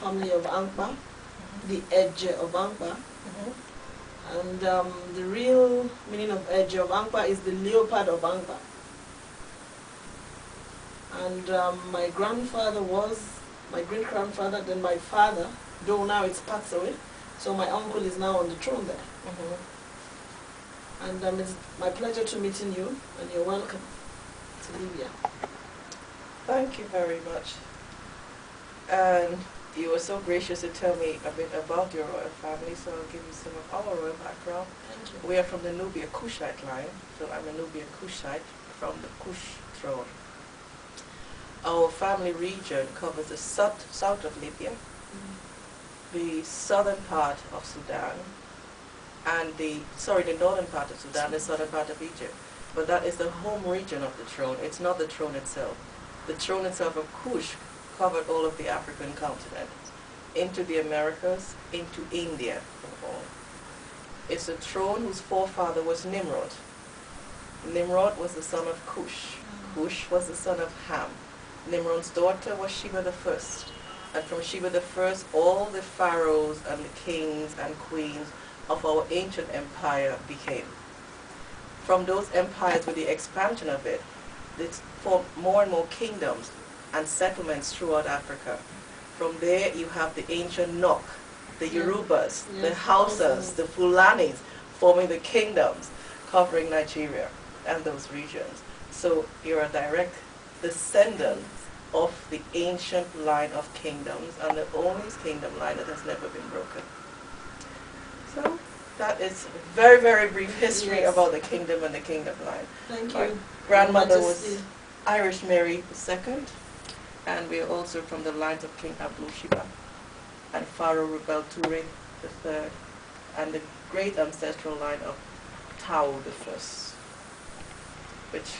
Family of Ankpa, the Edge of Ankpa, and the real meaning of Edge of Ankpa is the leopard of Ankpa. And my grandfather was my great-grandfather, then my father, though now it's passed away, so my uncle is now on the throne there. And it's my pleasure to meeting you, and you're welcome to Libya. Thank you very much. And you were so gracious to tell me a bit about your royal family, so I'll give you some of our royal background. Thank you. We are from the Nubia Kushite line, so I'm a Nubian Kushite from the Kush throne. Our family region covers the south of Libya, the southern part of Sudan, and the northern part of Sudan, the southern part of Egypt. But that is the home region of the throne. It's not the throne itself. The throne itself of Kush covered all of the African continent, into the Americas, into India. It's a throne whose forefather was Nimrod. Nimrod was the son of Cush. Cush was the son of Ham. Nimrod's daughter was Shebah the first. And from Shebah the first, all the pharaohs and the kings and queens of our ancient empire became. From those empires, with the expansion of it, it formed more and more kingdoms and settlements throughout Africa. From there you have the ancient Nok, the Yorubas, the Hausas, the Fulanis, forming the kingdoms covering Nigeria and those regions. So you're a direct descendant of the ancient line of kingdoms, and the only kingdom line that has never been broken. So that is a very, very brief history about the kingdom and the kingdom line. Thank My you. grandmother Majesty. was Irish Mary II, and we are also from the lines of King Abdul Sheba and Pharaoh Rebel Ture III, and the great ancestral line of Tau I, which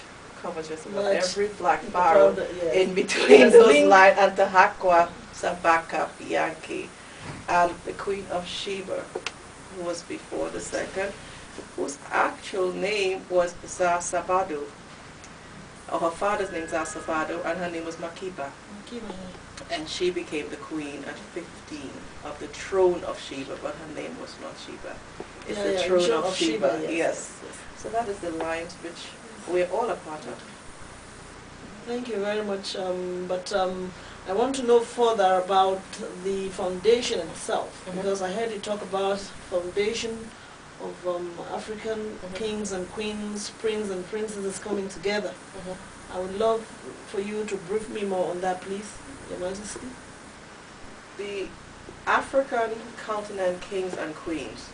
covers just about every black pharaoh in between those lines, and Tahakwa, Sabaka, Bianchi, and the Queen of Sheba, who was before the second, whose actual name was Zasabado. Her father's name Zasabado, and her name was Makiba. And she became the queen at 15 of the throne of Sheba, but her name was not Sheba. It's the throne of Sheba, yes. So that is the lines which we're all a part of. Thank you very much. I want to know further about the foundation itself, because I heard you talk about foundation of African kings and queens, princes and princesses coming together. I would love for you to brief me more on that, please, Your Majesty. The African continent kings and queens,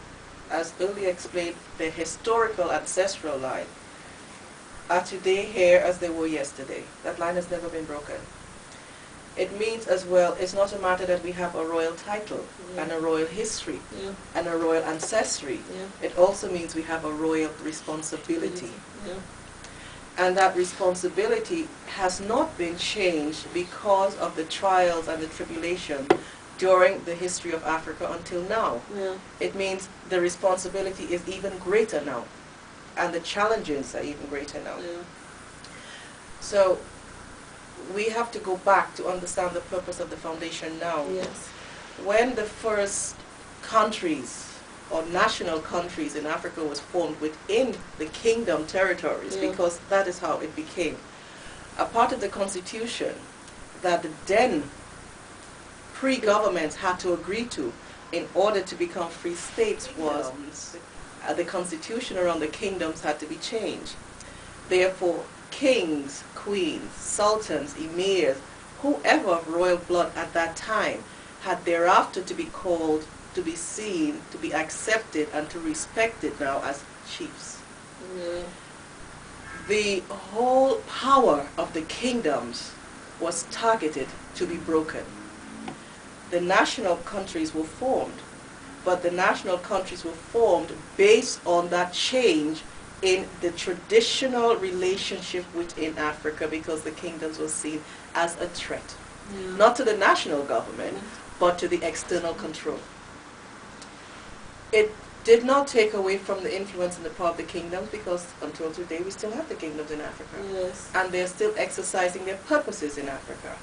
as earlier explained, the historical ancestral line, are today here as they were yesterday. That line has never been broken. It means as well, it's not a matter that we have a royal title and a royal history and a royal ancestry. It also means we have a royal responsibility. And that responsibility has not been changed because of the trials and the tribulation during the history of Africa until now. It means the responsibility is even greater now, and the challenges are even greater now. So we have to go back to understand the purpose of the foundation now. When the first countries or national countries in Africa was formed within the kingdom territories, because that is how it became, a part of the constitution that the then pre-governments had to agree to in order to become free states was the constitution around the kingdoms had to be changed. Therefore, kings, queens, sultans, emirs, whoever of royal blood at that time had thereafter to be called, to be seen, to be accepted, and to respected now as chiefs. Yeah. The whole power of the kingdoms was targeted to be broken. The national countries were formed, but the national countries were formed based on that change in the traditional relationship within Africa, because the kingdoms were seen as a threat, not to the national government, but to the external control. It did not take away from the influence and the power of the kingdoms, because until today we still have the kingdoms in Africa. Yes. And they're still exercising their purposes in Africa.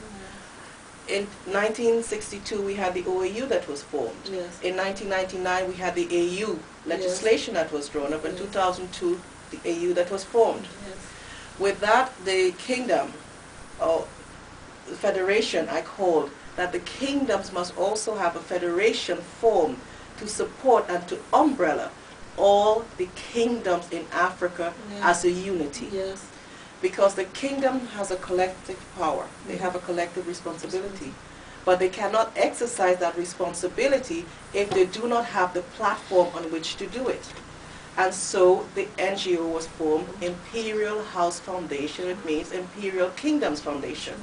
In 1962 we had the OAU that was formed. Yes. In 1999 we had the AU legislation that was drawn up. In 2002 the AU that was formed. Yes. With that, the kingdom, or the federation, I called that the kingdoms must also have a federation formed to support and to umbrella all the kingdoms in Africa as a unity. Yes. Because the kingdom has a collective power. They have a collective responsibility. But they cannot exercise that responsibility if they do not have the platform on which to do it. And so the NGO was formed, Imperial House Foundation. It means Imperial Kingdoms Foundation.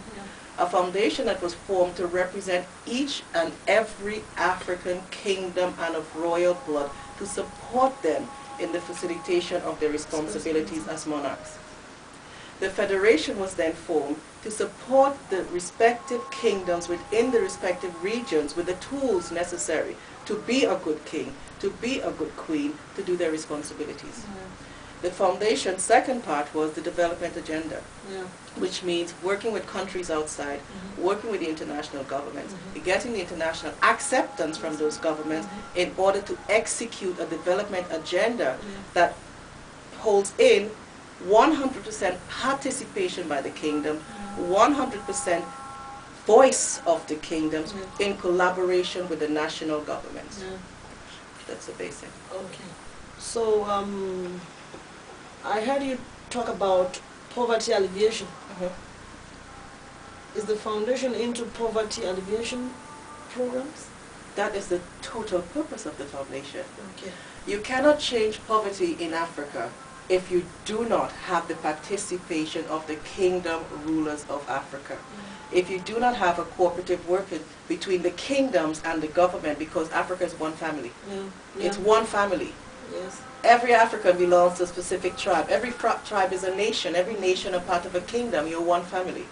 A foundation that was formed to represent each and every African kingdom and of royal blood, to support them in the facilitation of their responsibilities as monarchs. The federation was then formed to support the respective kingdoms within the respective regions with the tools necessary to be a good king, to be a good queen, to do their responsibilities. The foundation's second part was the development agenda, which means working with countries outside, working with the international governments, getting the international acceptance from those governments in order to execute a development agenda that holds in 100% participation by the kingdom, 100% voice of the kingdoms in collaboration with the national governments. That's the basic. Okay. So I heard you talk about poverty alleviation. Is the foundation into poverty alleviation programs? That is the total purpose of the foundation. Okay. You cannot change poverty in Africa if you do not have the participation of the kingdom rulers of Africa. If you do not have a cooperative working between the kingdoms and the government, because Africa is one family. It's one family. Yes. Every African belongs to a specific tribe. Every tribe is a nation. Every nation a part of a kingdom. You're one family.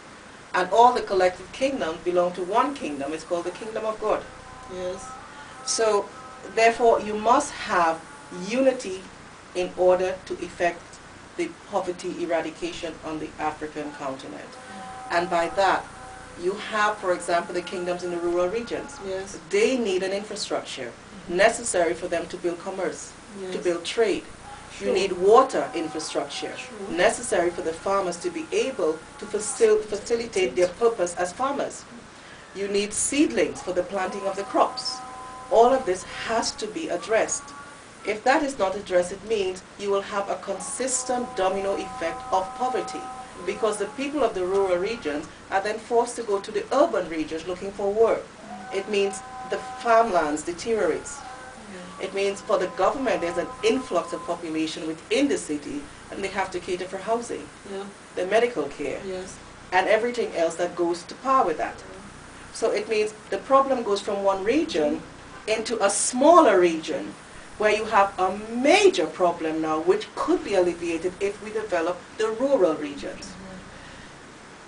And all the collective kingdoms belong to one kingdom. It's called the Kingdom of God. Yes. So, therefore, you must have unity in order to effect the poverty eradication on the African continent. And by that, you have, for example, the kingdoms in the rural regions. Yes. They need an infrastructure necessary for them to build commerce, to build trade. You need water infrastructure necessary for the farmers to be able to facilitate their purpose as farmers. You need seedlings for the planting of the crops. All of this has to be addressed. If that is not addressed, it means you will have a consistent domino effect of poverty, because the people of the rural regions are then forced to go to the urban regions looking for work. It means the farmlands deteriorates. It means for the government there's an influx of population within the city, and they have to cater for housing, the medical care, and everything else that goes to par with that. So it means the problem goes from one region into a smaller region, where you have a major problem now, which could be alleviated if we develop the rural regions.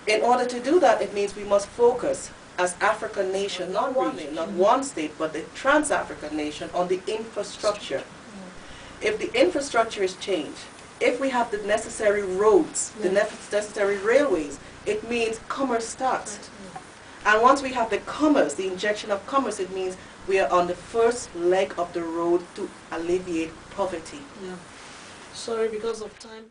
In order to do that, it means we must focus as African nation, not one state, but the trans-African nation, on the infrastructure. If the infrastructure is changed, if we have the necessary roads, the necessary railways, it means commerce starts. And once we have the commerce, the injection of commerce, it means we are on the first leg of the road to alleviate poverty. Sorry, because of time.